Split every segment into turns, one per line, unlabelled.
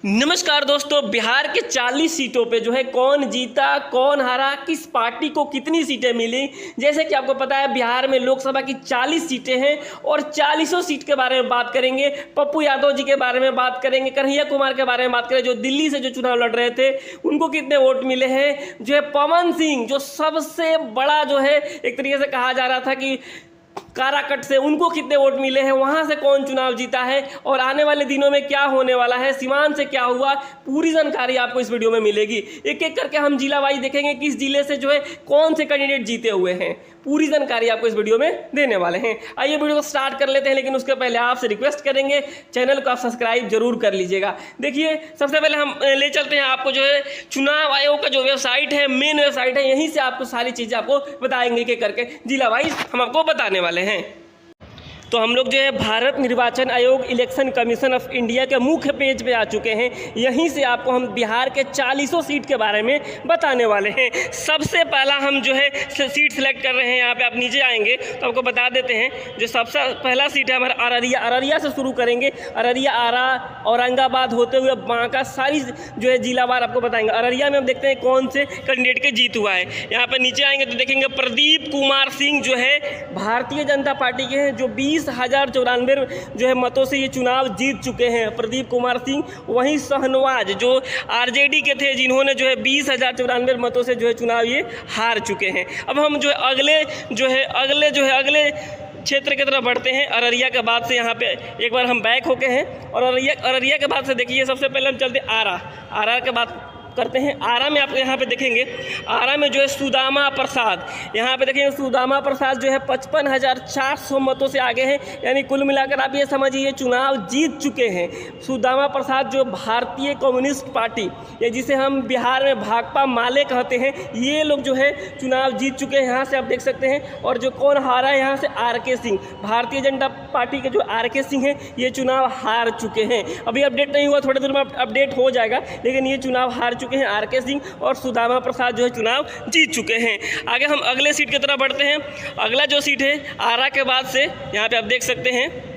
नमस्कार दोस्तों, बिहार के 40 सीटों पे जो है कौन जीता कौन हारा, किस पार्टी को कितनी सीटें मिली। जैसे कि आपको पता है बिहार में लोकसभा की 40 सीटें हैं और 40 सीट के बारे में बात करेंगे। पप्पू यादव जी के बारे में बात करेंगे, कन्हैया कुमार के बारे में बात करें जो दिल्ली से जो चुनाव लड़ रहे थे, उनको कितने वोट मिले हैं। जो है पवन सिंह जो सबसे बड़ा जो है एक तरीके से कहा जा रहा था कि काराकट से, उनको कितने वोट मिले हैं, वहां से कौन चुनाव जीता है और आने वाले दिनों में क्या होने वाला है, सीमांत से क्या हुआ, पूरी जानकारी आपको इस वीडियो में मिलेगी। एक एक करके हम जिला वाइज देखेंगे किस जिले से जो है कौन से कैंडिडेट जीते हुए हैं, पूरी जानकारी आपको इस वीडियो में देने वाले हैं। आइए वीडियो को स्टार्ट कर लेते हैं, लेकिन उसके पहले आपसे रिक्वेस्ट करेंगे चैनल को आप सब्सक्राइब जरूर कर लीजिएगा। देखिए सबसे पहले हम ले चलते हैं आपको जो है चुनाव आयोग का जो वेबसाइट है, मेन वेबसाइट है, यहीं से आपको सारी चीज़ें आपको बताएंगे एक एक करके जिला वाइज हम आपको बताने वाले हैं। तो हम लोग जो है भारत निर्वाचन आयोग इलेक्शन कमीशन ऑफ इंडिया के मुख्य पेज पे आ चुके हैं। यहीं से आपको हम बिहार के 40 सीट के बारे में बताने वाले हैं। सबसे पहला हम जो है सीट सेलेक्ट कर रहे हैं। यहाँ पे आप नीचे आएंगे तो आपको बता देते हैं जो सबसे पहला सीट है हमारा अररिया से शुरू करेंगे। अररिया, आरा, औरंगाबाद होते हुए बांका, सारी जो है जिलावार आपको बताएंगे। अररिया में हम देखते हैं कौन से कैंडिडेट के जीत हुआ है। यहाँ पर नीचे आएंगे तो देखेंगे प्रदीप कुमार सिंह जो है भारतीय जनता पार्टी के हैं, जो 20,094 जो है मतों से ये चुनाव जीत चुके हैं, प्रदीप कुमार सिंह। वहीं शहनवाज जो आरजेडी के थे, जिन्होंने जो है 20,094 मतों से जो है चुनाव ये हार चुके हैं। अब हम जो है अगले क्षेत्र की तरफ बढ़ते हैं। अररिया के बाद से यहाँ पे एक बार हम बैक होके हैं और अररिया के बाद से देखिए सबसे पहले हम चलते आरा के बाद करते हैं। आरा में आप यहाँ पे देखेंगे, आरा में जो है सुदामा प्रसाद, यहाँ पे देखेंगे सुदामा प्रसाद जो है 55,400 मतों से आगे हैं। यानी कुल मिलाकर आप ये समझिए चुनाव जीत चुके हैं। सुदामा प्रसाद जो भारतीय कम्युनिस्ट पार्टी, या जिसे हम बिहार में भाकपा माले कहते हैं, ये लोग जो है चुनाव जीत चुके हैं। यहाँ से आप देख सकते हैं। और जो कौन हारा है यहाँ से RK सिंह, भारतीय जनता पार्टी के जो RK सिंह हैं, ये चुनाव हार चुके हैं। अभी अपडेट नहीं हुआ, थोड़ी देर में अपडेट हो जाएगा, लेकिन ये चुनाव हार चुके हैं। RK सिंह और सुदामा प्रसाद जो है चुनाव जीत चुके हैं। आगे हम अगले सीट की तरफ बढ़ते हैं। अगला जो सीट है आरा के बाद से, यहाँ पे आप देख सकते हैं,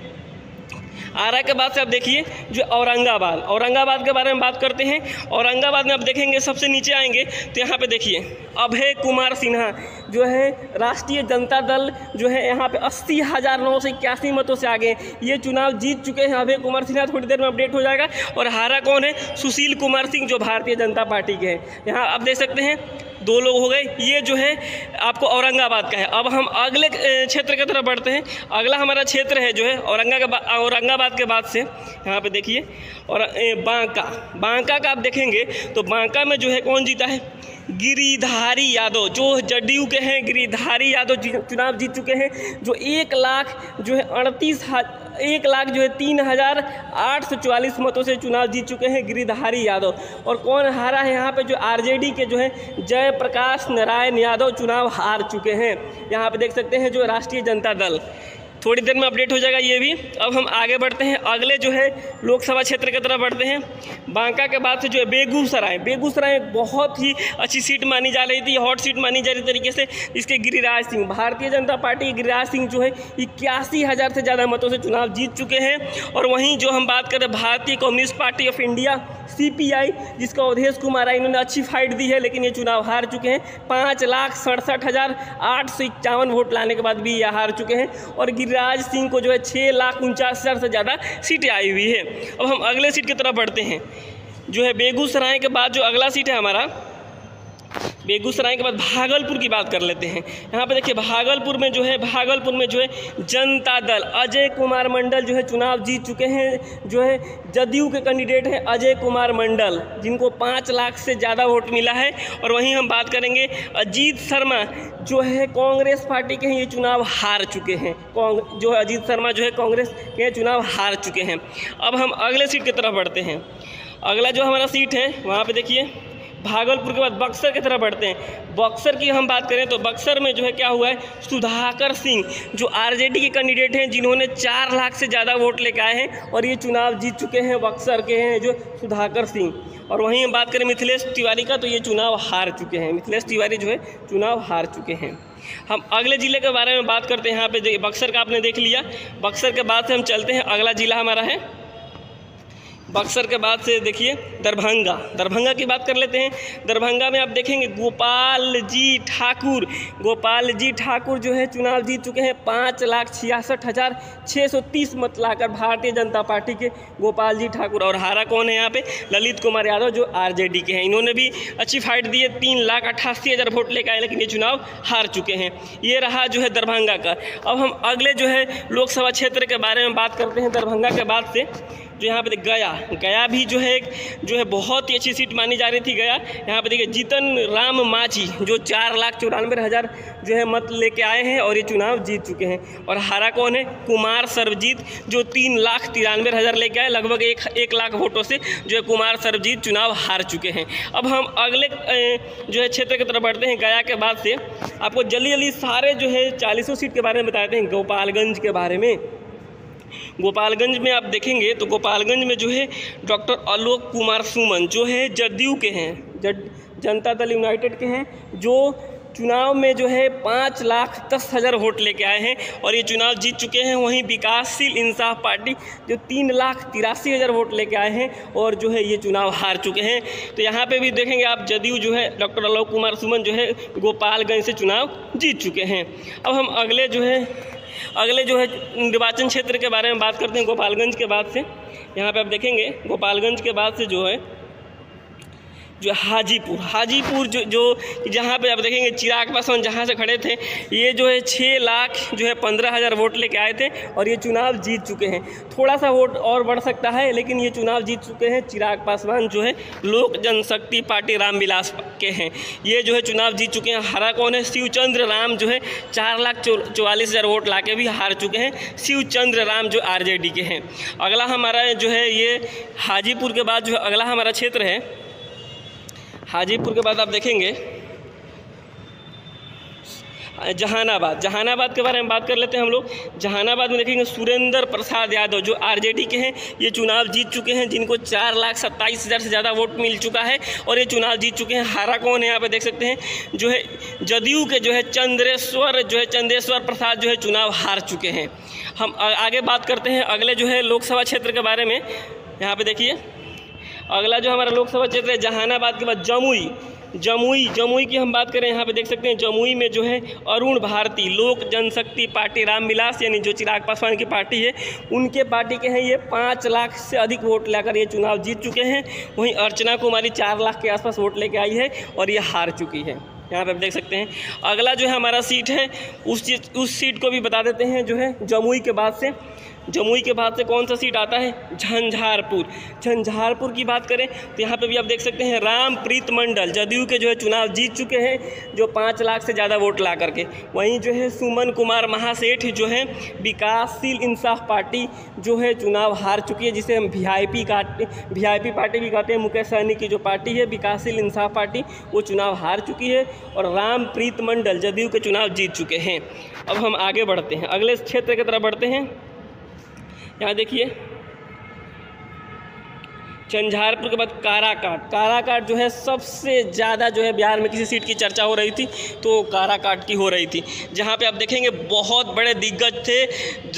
आरा के बाद से आप देखिए जो औरंगाबाद के बारे में बात करते हैं। औरंगाबाद में आप देखेंगे सबसे नीचे आएंगे तो यहाँ पे देखिए अभय कुमार सिन्हा जो है राष्ट्रीय जनता दल जो है यहाँ पे 80,981 मतों से आगे ये चुनाव जीत चुके हैं। अभय कुमार सिन्हा थोड़ी देर में अपडेट हो जाएगा। और हारा कौन है? सुशील कुमार सिंह जो भारतीय जनता पार्टी के हैं। यहाँ आप देख सकते हैं दो लोग हो गए। ये जो है आपको औरंगाबाद का है। अब हम अगले क्षेत्र की तरफ बढ़ते हैं। अगला हमारा क्षेत्र है जो है औरंगाबाद के बाद से यहाँ पे देखिए और बांका का आप देखेंगे तो बांका में जो है कौन जीता है? गिरिधारी यादव जो जदयू के हैं। गिरिधारी यादव चुनाव जीत चुके हैं, जो 1,03,844 मतों से चुनाव जीत चुके हैं गिरिधारी यादव। और कौन हारा है यहाँ पे? जो आरजेडी के जो है जयप्रकाश नारायण यादव चुनाव हार चुके हैं। यहाँ पे देख सकते हैं जो राष्ट्रीय जनता दल। थोड़ी देर में अपडेट हो जाएगा ये भी। अब हम आगे बढ़ते हैं, अगले जो है लोकसभा क्षेत्र की तरफ बढ़ते हैं। बांका के बाद से जो है बेगूसराय बहुत ही अच्छी सीट मानी जा रही थी, हॉट सीट मानी जा रही तरीके से। इसके गिरिराज सिंह, भारतीय जनता पार्टी के गिरिराज सिंह जो है 81,000 से ज़्यादा मतों से चुनाव जीत चुके हैं। और वहीं जो हम बात करें भारतीय communist party of India CPI, जिसका अवधेश कुमार है, इन्होंने अच्छी फाइट दी है, लेकिन ये चुनाव हार चुके हैं। 5,67,851 वोट लाने के बाद भी ये हार चुके हैं। और गिरिराज सिंह को जो है 6,49,000 से ज़्यादा सीटें आई हुई है। अब हम अगले सीट की तरफ बढ़ते हैं। जो है बेगूसराय के बाद जो अगला सीट है हमारा, बेगूसराय के बाद भागलपुर की बात कर लेते हैं। यहाँ पे देखिए भागलपुर में जो है जनता दल अजय कुमार मंडल जो है चुनाव जीत चुके हैं। जो है जदयू के कैंडिडेट हैं अजय कुमार मंडल, जिनको 5 लाख से ज़्यादा वोट मिला है। और वहीं हम बात करेंगे अजीत शर्मा जो है कांग्रेस पार्टी के हैं, ये चुनाव हार चुके हैं। जो है अजीत शर्मा जो है कांग्रेस के चुनाव हार चुके हैं। अब हम अगले सीट की तरफ बढ़ते हैं। अगला जो हमारा सीट है वहाँ पे देखिए भागलपुर के बाद बक्सर की तरफ बढ़ते हैं। बक्सर की हम बात करें तो बक्सर में जो है क्या हुआ है? सुधाकर सिंह जो आरजेडी के कैंडिडेट हैं, जिन्होंने 4 लाख से ज़्यादा वोट लेकर आए हैं और ये चुनाव जीत चुके हैं। बक्सर के हैं जो सुधाकर सिंह। और वहीं हम बात करें मिथिलेश तिवारी का, तो ये चुनाव हार चुके हैं। मिथिलेश तिवारी जो है चुनाव हार चुके हैं। हम अगले ज़िले के बारे में बात करते हैं। यहाँ पे बक्सर का आपने देख लिया। बक्सर के बाद से हम चलते हैं, अगला ज़िला हमारा है बक्सर के बाद से देखिए दरभंगा की बात कर लेते हैं। दरभंगा में आप देखेंगे गोपाल जी ठाकुर जो है चुनाव जीत चुके हैं। 5,66,630 मत लाकर भारतीय जनता पार्टी के गोपाल जी ठाकुर। और हारा कौन है यहाँ पे? ललित कुमार यादव जो आरजेडी के हैं। इन्होंने भी अच्छी फाइट दी है, 3,88,000 वोट लेकर आए, लेकिन ये चुनाव हार चुके हैं। ये रहा जो है दरभंगा का। अब हम अगले जो है लोकसभा क्षेत्र के बारे में बात करते हैं। दरभंगा के बाद से जो यहाँ पे गया भी जो है बहुत ही अच्छी सीट मानी जा रही थी गया। यहाँ पे देखिए जीतन राम मांझी जो 4,94,000 जो है मत लेके आए हैं और ये चुनाव जीत चुके हैं। और हारा कौन है? कुमार सर्वजीत जो 3,93,000 लेके आए, लगभग 1 लाख वोटों से जो है कुमार सर्वजीत चुनाव हार चुके हैं। अब हम अगले जो है क्षेत्र की तरफ बढ़ते हैं। गया के बाद से आपको जल्दी सारे जो है 40 सीट के बारे में बताते हैं। गोपालगंज के बारे में, गोपालगंज में आप देखेंगे तो गोपालगंज में जो है डॉक्टर आलोक कुमार सुमन जो है जदयू के हैं, जनता दल यूनाइटेड के हैं, जो चुनाव में जो है 5,10,000 वोट लेके आए हैं और ये चुनाव जीत चुके हैं। वहीं विकासशील इंसाफ पार्टी जो 3,83,000 वोट लेके आए हैं और जो है ये चुनाव हार चुके हैं। तो यहाँ पे भी देखेंगे आप जदयू जो है डॉक्टर आलोक कुमार सुमन जो है गोपालगंज से चुनाव जीत चुके हैं। अब हम अगले जो है निर्वाचन क्षेत्र के बारे में बात करते हैं। गोपालगंज के बाद से यहाँ पे आप देखेंगे गोपालगंज के बाद से जो हाजीपुर जो जहाँ पे आप देखेंगे चिराग पासवान जहाँ से खड़े थे, ये जो है 6,15,000 वोट लेके आए थे और ये चुनाव जीत चुके हैं। थोड़ा सा वोट और बढ़ सकता है, लेकिन ये चुनाव जीत चुके हैं। चिराग पासवान जो है लोक जनशक्ति पार्टी रामविलास के हैं, ये जो है चुनाव जीत चुके हैं। हारा कौन है? शिवचंद्र राम जो है 4,44,000 वोट ला के भी हार चुके हैं। शिवचंद्र राम जो आरजेडी के हैं। अगला हमारा जो है ये हाजीपुर के बाद जो अगला हमारा क्षेत्र है, हाजीपुर के बाद आप देखेंगे जहानाबाद के बारे में बात कर लेते हैं हम लोग। जहानाबाद में देखेंगे सुरेंद्र प्रसाद यादव जो आरजेडी के हैं, ये चुनाव जीत चुके हैं, जिनको 4,27,000 से ज़्यादा वोट मिल चुका है और ये चुनाव जीत चुके हैं। हारा कौन है? यहाँ पे देख सकते हैं जो है जदयू के जो है चंद्रेश्वर प्रसाद जो है चुनाव हार चुके हैं। हम आगे बात करते हैं अगले जो है लोकसभा क्षेत्र के बारे में। यहाँ पे देखिए अगला जो हमारा लोकसभा क्षेत्र है जहानाबाद के बाद जमुई की हम बात करें। यहाँ पे देख सकते हैं जमुई में जो है अरुण भारती लोक जनशक्ति पार्टी रामविलास यानी जो चिराग पासवान की पार्टी है, उनके पार्टी के हैं। ये 5 लाख से अधिक वोट लेकर ये चुनाव जीत चुके हैं। वहीं अर्चना कुमारी 4 लाख के आसपास वोट लेके आई है और ये हार चुकी है। यहाँ पे आप देख सकते हैं। अगला जो है हमारा सीट है उस सीट को भी बता देते हैं। जो है जमुई के बाद से कौन सा सीट आता है? झंझारपुर की बात करें तो यहाँ पे भी आप देख सकते हैं रामप्रीत मंडल जदयू के जो है चुनाव जीत चुके हैं, जो 5 लाख से ज़्यादा वोट ला करके। वहीं जो है सुमन कुमार महासेठ जो है विकासशील इंसाफ पार्टी जो है चुनाव हार चुकी है, जिसे हम वीआईपी पार्टी भी कहते हैं। मुकेश सहनी की जो पार्टी है विकासशील इंसाफ पार्टी, वो चुनाव हार चुकी है और रामप्रीत मंडल जदयू के चुनाव जीत चुके हैं। अब हम आगे बढ़ते हैं, अगले क्षेत्र की तरफ बढ़ते हैं। यहाँ देखिए झंझारपुर के बाद काराकाट जो है सबसे ज़्यादा जो है बिहार में किसी सीट की चर्चा हो रही थी तो काराकाट की हो रही थी, जहाँ पे आप देखेंगे बहुत बड़े दिग्गज थे,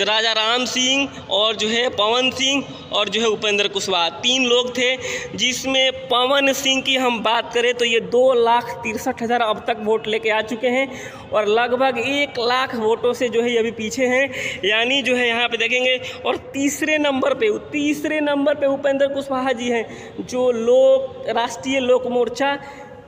राजा राम सिंह और जो है पवन सिंह और जो है उपेंद्र कुशवाहा, 3 लोग थे। जिसमें पवन सिंह की हम बात करें तो ये 2,63,000 अब तक वोट लेके आ चुके हैं और लगभग 1 लाख वोटों से जो है ये अभी पीछे हैं। यानी जो है यहाँ पे देखेंगे और तीसरे नंबर पे उपेंद्र कुशवाहा जी हैं, जो राष्ट्रीय लोक मोर्चा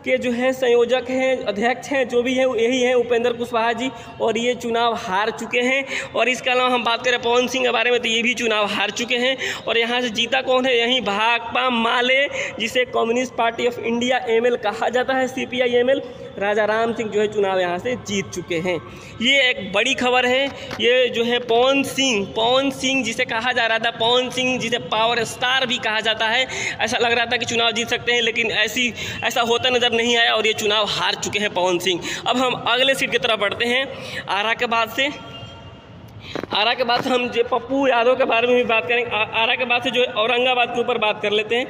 के जो है संयोजक हैं, अध्यक्ष हैं, जो भी हैं यही हैं उपेंद्र कुशवाहा जी, और ये चुनाव हार चुके हैं। और इसके अलावा हम बात करें पवन सिंह के बारे में तो ये भी चुनाव हार चुके हैं। और यहाँ से जीता कौन है? यहीं भाकपा माले, जिसे communist party of India ML कहा जाता है, CPI एमएल, राजा राम सिंह जो है चुनाव यहाँ से जीत चुके हैं। ये एक बड़ी खबर है। ये जो है पवन सिंह जिसे कहा जा रहा था, पवन सिंह जिसे पावर स्टार भी कहा जाता है, ऐसा लग रहा था कि चुनाव जीत सकते हैं, लेकिन ऐसा होता नजर नहीं आया और ये चुनाव हार चुके हैं पवन सिंह। अब हम अगले सीट की तरफ बढ़ते हैं। आरा के बाद से हम जो पप्पू यादव के बारे में भी बात करेंगे। आरा के बाद से जो है औरंगाबाद के ऊपर बात कर लेते हैं।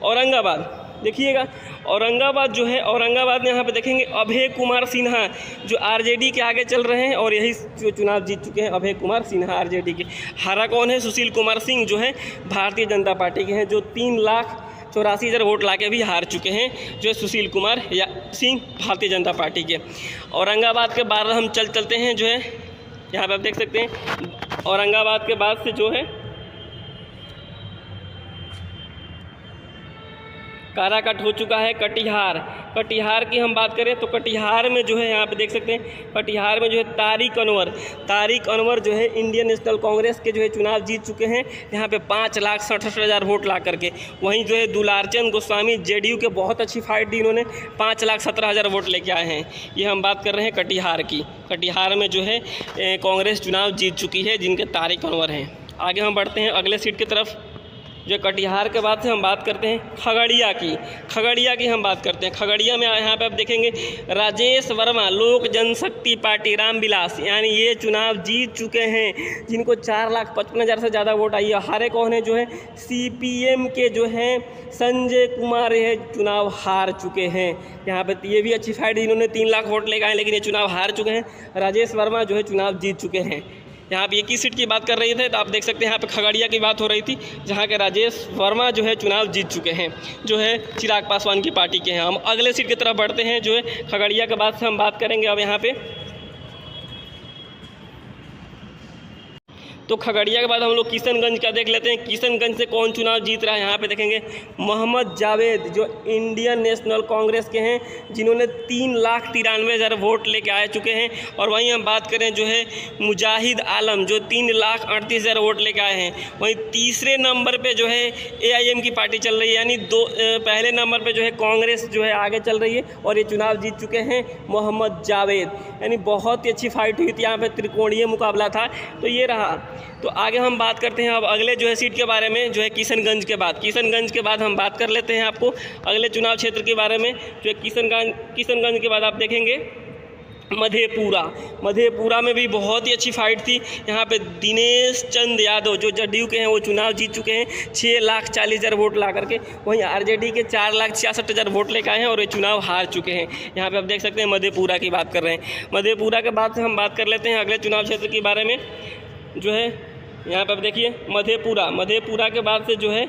औरंगाबाद देखिएगा, औरंगाबाद जो है, औरंगाबाद में यहाँ पे देखेंगे अभय कुमार सिन्हा जो आरजेडी के आगे चल रहे हैं और यही जो चुनाव जीत चुके हैं अभय कुमार सिन्हा आरजेडी के। हारा कौन है? सुशील कुमार सिंह जो है भारतीय जनता पार्टी के हैं, जो 3,84,000 वोट लाके भी हार चुके हैं, जो सुशील कुमार सिंह भारतीय जनता पार्टी के। औरंगाबाद के बाद हम चलते हैं जो है, यहाँ पे आप देख सकते हैं औरंगाबाद के बाद से जो है काराकाट हो चुका है कटिहार। कटिहार की हम बात करें तो कटिहार में जो है यहाँ पे देख सकते हैं, कटिहार में जो है तारिक अनवर जो है इंडियन नेशनल कांग्रेस के जो है चुनाव जीत चुके हैं, यहाँ पे 5,67,000 वोट ला करके। वहीं जो है दुलारचंद गोस्वामी जेडीयू के बहुत अच्छी फाइट दी, इन्होंने 5,17,000 वोट लेके आए हैं। ये हम बात कर रहे हैं कटिहार की। कटिहार में जो है कांग्रेस चुनाव जीत चुकी है, जिनके तारिक अनवर हैं। आगे हम बढ़ते हैं अगले सीट की तरफ। जो कटिहार के बाद से हम बात करते हैं खगड़िया की हम बात करते हैं। खगड़िया में यहाँ पे आप देखेंगे राजेश वर्मा लोक जनशक्ति पार्टी रामविलास, यानी ये चुनाव जीत चुके हैं, जिनको 4,55,000 से ज़्यादा वोट आई है। हारे कौन है? जो है CPM के जो हैं संजय कुमार, ये चुनाव हार चुके हैं। यहाँ पे ये भी अच्छी फाइट, इन्होंने 3 लाख वोट लेकर आए, लेकिन ये चुनाव हार चुके हैं। राजेश वर्मा जो है चुनाव जीत चुके हैं। यहाँ पे एक ही सीट की बात कर रही थे तो आप देख सकते हैं यहाँ पे खगड़िया की बात हो रही थी, जहाँ के राजेश वर्मा जो है चुनाव जीत चुके हैं, जो है चिराग पासवान की पार्टी के हैं। हम अगले सीट की तरफ बढ़ते हैं, जो है खगड़िया के बाद से हम बात करेंगे अब यहाँ पे। तो खगड़िया के बाद हम लोग किशनगंज का देख लेते हैं। किशनगंज से कौन चुनाव जीत रहा है? यहाँ पे देखेंगे मोहम्मद जावेद जो इंडियन नेशनल कांग्रेस के हैं, जिन्होंने 3,93,000 वोट लेके आ चुके हैं। और वहीं हम बात करें जो है मुजाहिद आलम जो 3,38,000 वोट लेके आए हैं। वहीं तीसरे नंबर पे जो है AIM की पार्टी चल रही है, यानी पहले नंबर पे जो है कांग्रेस जो है आगे चल रही है और ये चुनाव जीत चुके हैं मोहम्मद जावेद। यानी बहुत ही अच्छी फाइट हुई थी, यहाँ पे त्रिकोणीय मुकाबला था। तो ये रहा। तो आगे हम बात करते हैं अब अगले जो है सीट के बारे में, जो है किशनगंज के बाद हम बात कर लेते हैं आपको अगले चुनाव क्षेत्र के बारे में। जो है किशनगंज के बाद आप देखेंगे मधेपुरा में भी बहुत ही अच्छी फाइट थी। यहाँ पे दिनेश चंद यादव जो जदयू के हैं वो चुनाव जीत चुके हैं 6,40,000 वोट ला करके। वहीं आरजेडी के 4,66,000 वोट लेकर आए हैं और ये चुनाव हार चुके हैं। यहाँ पे आप देख सकते हैं मधेपुरा की बात कर रहे हैं। मधेपुरा के बाद से हम बात कर लेते हैं अगले चुनाव क्षेत्र के बारे में। जो है यहाँ पे आप देखिए मधेपुरा के बाद से जो है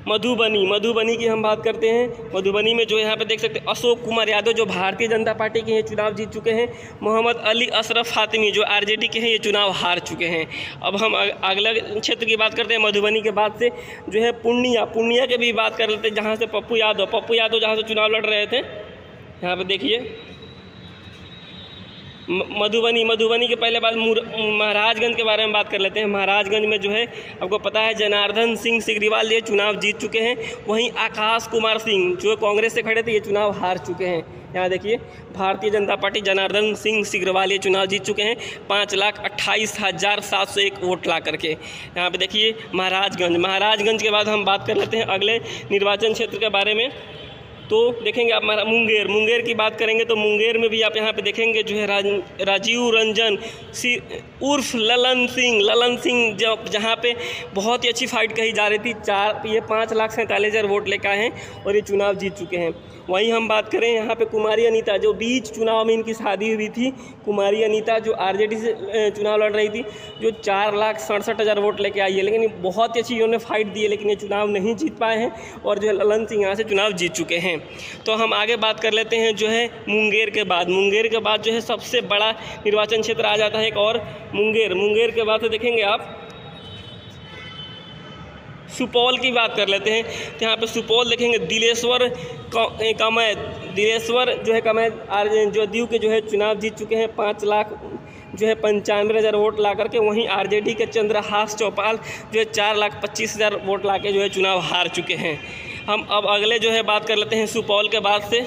मधुबनी की हम बात करते हैं। मधुबनी में जो यहाँ पे देख सकते हैं अशोक कुमार यादव जो भारतीय जनता पार्टी के हैं चुनाव जीत चुके हैं। मोहम्मद अली अशरफ फातिमी जो आरजेडी के हैं ये चुनाव हार चुके हैं। अब हम अगले क्षेत्र की बात करते हैं। मधुबनी के बाद से जो है पूर्णिया के भी बात कर लेते हैं, जहाँ से पप्पू यादव जहाँ से चुनाव लड़ रहे थे। यहाँ पर देखिए मधुबनी के पहले बाद महाराजगंज के बारे में बात कर लेते हैं। महाराजगंज में जो है आपको पता है जनार्दन सिंह सिग्रीवाल ये चुनाव जीत चुके हैं। वहीं आकाश कुमार सिंह जो कांग्रेस से खड़े थे ये चुनाव हार चुके हैं। यहाँ देखिए भारतीय जनता पार्टी जनार्दन सिंह सिग्रीवाल ये चुनाव जीत चुके हैं 5,28,701 वोट ला करके। यहाँ पे देखिए महाराजगंज के बाद हम बात कर लेते हैं अगले निर्वाचन क्षेत्र के बारे में। तो देखेंगे आप मुंगेर की बात करेंगे तो मुंगेर में भी आप यहाँ पे देखेंगे जो है राजीव रंजन उर्फ ललन सिंह जहाँ पे बहुत ही अच्छी फाइट कही जा रही थी। ये 5,47,000 वोट लेकर आए हैं और ये चुनाव जीत चुके हैं। वहीं हम बात करें यहाँ पे कुमारी अनीता जो बीच चुनाव में इनकी शादी हुई थी, कुमारी अनीता जो आरजेडी से चुनाव लड़ रही थी, जो 4,67,000 वोट लेके आई है। लेकिन बहुत ही अच्छी इन्होंने फाइट दी है, लेकिन ये चुनाव नहीं जीत पाए हैं और जो है ललन सिंह यहाँ से चुनाव जीत चुके हैं। तो हम आगे बात कर लेते हैं जो है मुंगेर के बाद जो है सबसे बड़ा निर्वाचन क्षेत्र आ जाता है एक और मुंगेर के बाद से देखेंगे आप सुपौल की बात कर लेते हैं। तो यहाँ पे सुपौल देखेंगे दिलेश्वर जो है कमैद जो जदयू के जो है चुनाव जीत चुके हैं 5,95,000 वोट ला करके। वहीं आरजेडी के चंद्रहास चौपाल जो है 4,25,000 वोट ला के जो है चुनाव हार चुके हैं। हम अब अगले जो है बात कर लेते हैं सुपौल के बाद से।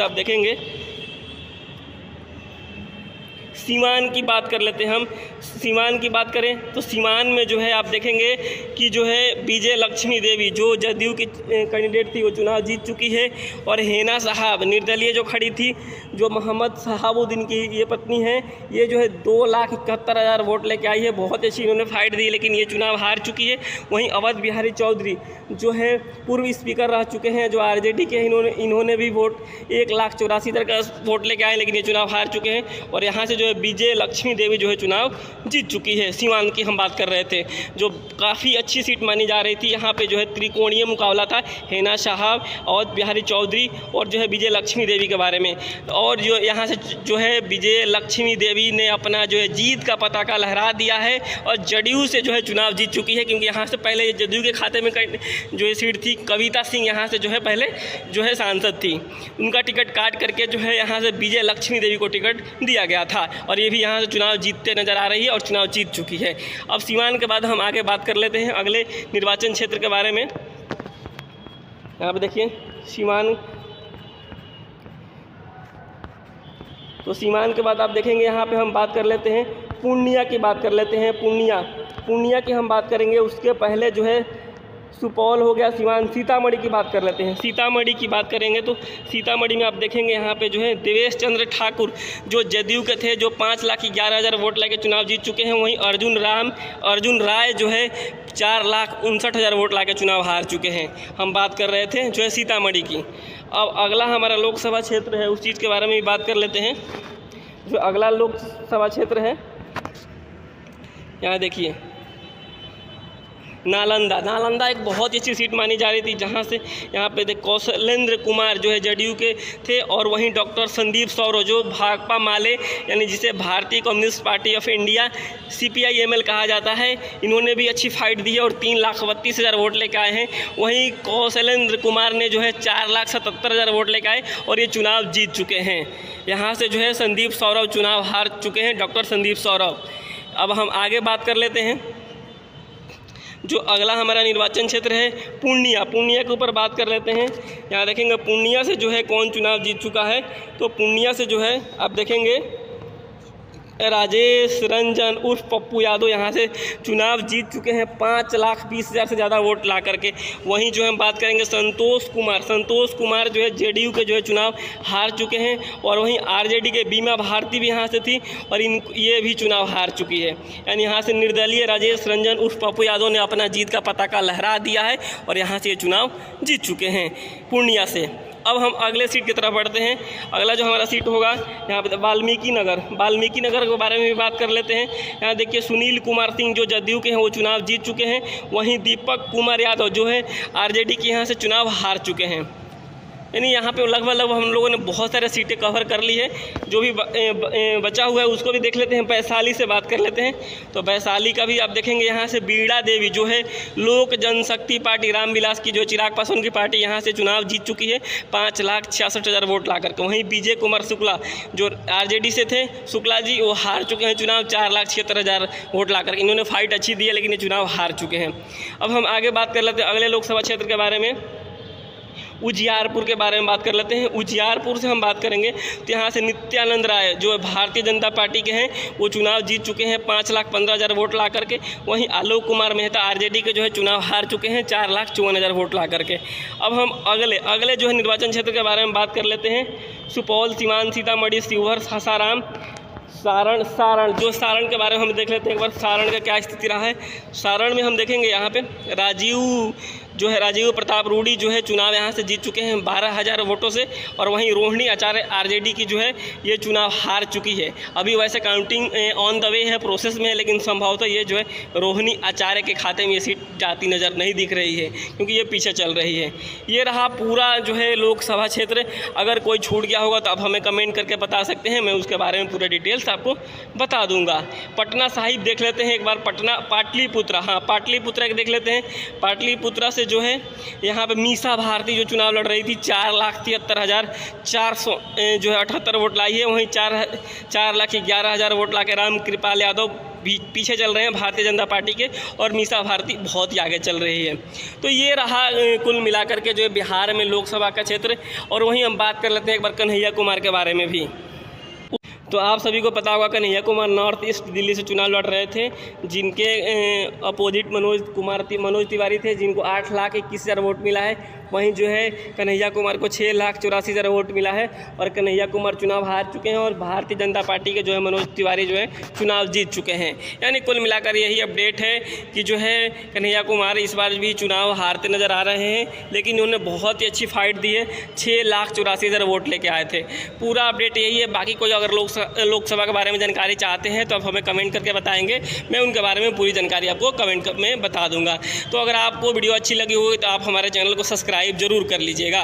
आप देखेंगे सीवान की बात कर लेते हैं हम। सीवान की बात करें तो सीवान में जो है आप देखेंगे कि जो है विजय लक्ष्मी देवी जो जदयू की कैंडिडेट थी वो चुनाव जीत चुकी है। और हेना साहब निर्दलीय जो खड़ी थी, जो मोहम्मद शहाबुद्दीन की ये पत्नी है, ये जो है 2,71,000 वोट लेके आई है। बहुत अच्छी इन्होंने फाइट दी, लेकिन ये चुनाव हार चुकी है। वहीं अवध बिहारी चौधरी जो है पूर्व स्पीकर रह चुके हैं, जो आरजेडी के, इन्होंने भी वोट 1,84,000 का वोट लेके आए, लेकिन ये चुनाव हार चुके हैं। और यहाँ से जो है विजय लक्ष्मी देवी जो है चुनाव जीत चुकी है। सीवान की हम बात कर रहे थे, जो काफ़ी अच्छी सीट मानी जा रही थी। यहाँ पे जो है त्रिकोणीय मुकाबला था, हेना साहब, अवध बिहारी चौधरी और जो है विजय लक्ष्मी देवी के बारे में। और जो यहाँ से जो है विजय लक्ष्मी देवी ने अपना जो है जीत का पताका लहरा दिया है और जदयू से जो है चुनाव जीत चुकी है, क्योंकि यहाँ से पहले ये जदयू के खाते में जो ये सीट थी, कविता सिंह यहाँ से जो है पहले जो है सांसद थी, उनका टिकट काट करके जो है यहाँ से विजय लक्ष्मी देवी को टिकट दिया गया था और ये भी यहाँ से चुनाव जीतते नज़र आ रही है और चुनाव जीत चुकी है। अब सीवान के बाद हम आगे बात कर लेते हैं अगले निर्वाचन क्षेत्र के बारे में। यहाँ पे देखिए सीवान, तो सीवान के बाद आप देखेंगे यहाँ पे हम बात कर लेते हैं पूर्णिया की बात कर लेते हैं। पूर्णिया की हम बात करेंगे, उसके पहले जो है सुपौल हो गया, सीवान, सीतामढ़ी की बात कर लेते हैं। सीतामढ़ी की बात करेंगे तो सीतामढ़ी में आप देखेंगे यहाँ पे जो है देवेश चंद्र ठाकुर जो जदयू के थे, जो 5,11,000 वोट लेके चुनाव जीत चुके हैं। वहीं अर्जुन राय जो है 4,59,000 वोट लाके चुनाव हार चुके हैं। हम बात कर रहे थे जो है सीतामढ़ी की। अब अगला हमारा लोकसभा क्षेत्र है, उस चीज़ के बारे में भी बात कर लेते हैं। जो अगला लोकसभा क्षेत्र है, यहाँ देखिए नालंदा एक बहुत ही अच्छी सीट मानी जा रही थी, जहाँ से यहाँ पे कौशलेंद्र कुमार जो है जदयू के थे और वहीं डॉक्टर संदीप सौरव जो भाकपा माले यानी जिसे भारतीय communist party of India CPIML कहा जाता है, इन्होंने भी अच्छी फाइट दी है और 3,32,000 वोट लेकर आए हैं। वहीं कौशलेंद्र कुमार ने जो है 4,77,000 वोट लेकर आए और ये चुनाव जीत चुके हैं। यहाँ से जो है संदीप सौरव चुनाव हार चुके हैं, डॉक्टर संदीप सौरव। अब हम आगे बात कर लेते हैं, जो अगला हमारा निर्वाचन क्षेत्र है पूर्णिया के ऊपर बात कर लेते हैं। यहाँ देखेंगे पूर्णिया से जो है कौन चुनाव जीत चुका है, तो पूर्णिया से जो है आप देखेंगे राजेश रंजन उर्फ पप्पू यादव यहाँ से चुनाव जीत चुके हैं 5,20,000 से ज़्यादा वोट ला करके। वहीं जो हम बात करेंगे संतोष कुमार जो है जेडीयू के जो है चुनाव हार चुके हैं। और वहीं आरजेडी के बीमा भारती भी यहाँ से थी और ये भी चुनाव हार चुकी है। यानी यहाँ से निर्दलीय राजेश रंजन उर्फ पप्पू यादव ने अपना जीत का पताका लहरा दिया है और यहाँ से ये चुनाव जीत चुके हैं पूर्णिया से। अब हम अगले सीट की तरफ बढ़ते हैं। अगला जो हमारा सीट होगा यहाँ पे वाल्मीकि नगर के बारे में भी बात कर लेते हैं। यहाँ देखिए सुनील कुमार सिंह जो जदयू के हैं वो चुनाव जीत चुके हैं। वहीं दीपक कुमार यादव जो है आरजेडी के यहाँ से चुनाव हार चुके हैं। यानी यहाँ पे लगभग हम लोगों ने बहुत सारे सीटें कवर कर ली है। जो भी बचा हुआ है उसको भी देख लेते हैं। वैशाली से बात कर लेते हैं, तो वैशाली का भी आप देखेंगे यहाँ से बीड़ा देवी जो है लोक जनशक्ति पार्टी रामविलास की जो चिराग पासवान की पार्टी यहाँ से चुनाव जीत चुकी है 5,66,000 वोट ला करके। वहीं विजय कुमार शुक्ला जो आरजेडी से थे, शुक्ला जी वो हार चुके हैं चुनाव 4,76,000 वोट ला करके। इन्होंने फाइट अच्छी दी है लेकिन ये चुनाव हार चुके हैं। अब हम आगे बात कर लेते हैं अगले लोकसभा क्षेत्र के बारे में। उजियारपुर के बारे में बात कर लेते हैं। उजियारपुर से हम बात करेंगे तो यहाँ से नित्यानंद राय जो भारतीय जनता पार्टी के हैं वो चुनाव जीत चुके हैं 5,15,000 वोट ला करके। वहीं आलोक कुमार मेहता आरजेडी के जो है चुनाव हार चुके हैं 4,54,000 वोट ला करके। अब हम अगले जो है निर्वाचन क्षेत्र के बारे में बात कर लेते हैं। सुपौल, सीवान, सीतामढ़ी, शिवहर, सासाराम, सारण के बारे में हम देख लेते हैं एक बार। सारण का क्या स्थिति रहा है। सारण में हम देखेंगे यहाँ पे राजीव प्रताप रूडी जो है चुनाव यहाँ से जीत चुके हैं 12,000 वोटों से। और वहीं रोहिणी आचार्य आरजेडी की जो है ये चुनाव हार चुकी है। अभी वैसे काउंटिंग ऑन द वे है, प्रोसेस में है, लेकिन संभवतः ये जो है रोहिणी आचार्य के खाते में ये सीट जाती नज़र नहीं दिख रही है क्योंकि ये पीछे चल रही है। ये रहा पूरा जो है लोकसभा क्षेत्र। अगर कोई छूट गया होगा तो आप हमें कमेंट करके बता सकते हैं, मैं उसके बारे में पूरे डिटेल्स आपको बता दूंगा। पटना साहिब देख लेते हैं एक बार। पाटलिपुत्रा देख लेते हैं। पाटलिपुत्रा से जो है यहाँ पे मीसा भारती जो चुनाव लड़ रही थी 4,73,400 जो है 78 वोट लाई है। वहीं 4,11,000 वोट ला के राम कृपाल यादव पीछे चल रहे हैं भारतीय जनता पार्टी के और मीसा भारती बहुत ही आगे चल रही है। तो ये रहा कुल मिलाकर के जो है बिहार में लोकसभा का क्षेत्र। और वहीं हम बात कर लेते हैं एक बार कन्हैया कुमार के बारे में भी। तो आप सभी को पता होगा कन्हैया कुमार नॉर्थ ईस्ट दिल्ली से चुनाव लड़ रहे थे, जिनके अपोजिट मनोज तिवारी थे, जिनको 8,21,000 वोट मिला है। वहीं जो है कन्हैया कुमार को 6,84,000 वोट मिला है और कन्हैया कुमार चुनाव हार चुके हैं और भारतीय जनता पार्टी के जो है मनोज तिवारी जो है चुनाव जीत चुके हैं। यानी कुल मिलाकर यही अपडेट है कि जो है कन्हैया कुमार इस बार भी चुनाव हारते नज़र आ रहे हैं, लेकिन उन्होंने बहुत ही अच्छी फाइट दी है, 6,84,000 वोट लेके आए थे। पूरा अपडेट यही है। बाकी कोई अगर लोकसभा के बारे में जानकारी चाहते हैं तो आप हमें कमेंट करके बताएंगे, मैं उनके बारे में पूरी जानकारी आपको कमेंट में बता दूंगा। तो अगर आपको वीडियो अच्छी लगी होगी तो आप हमारे चैनल को सब्सक्राइब जरूर कर लीजिएगा।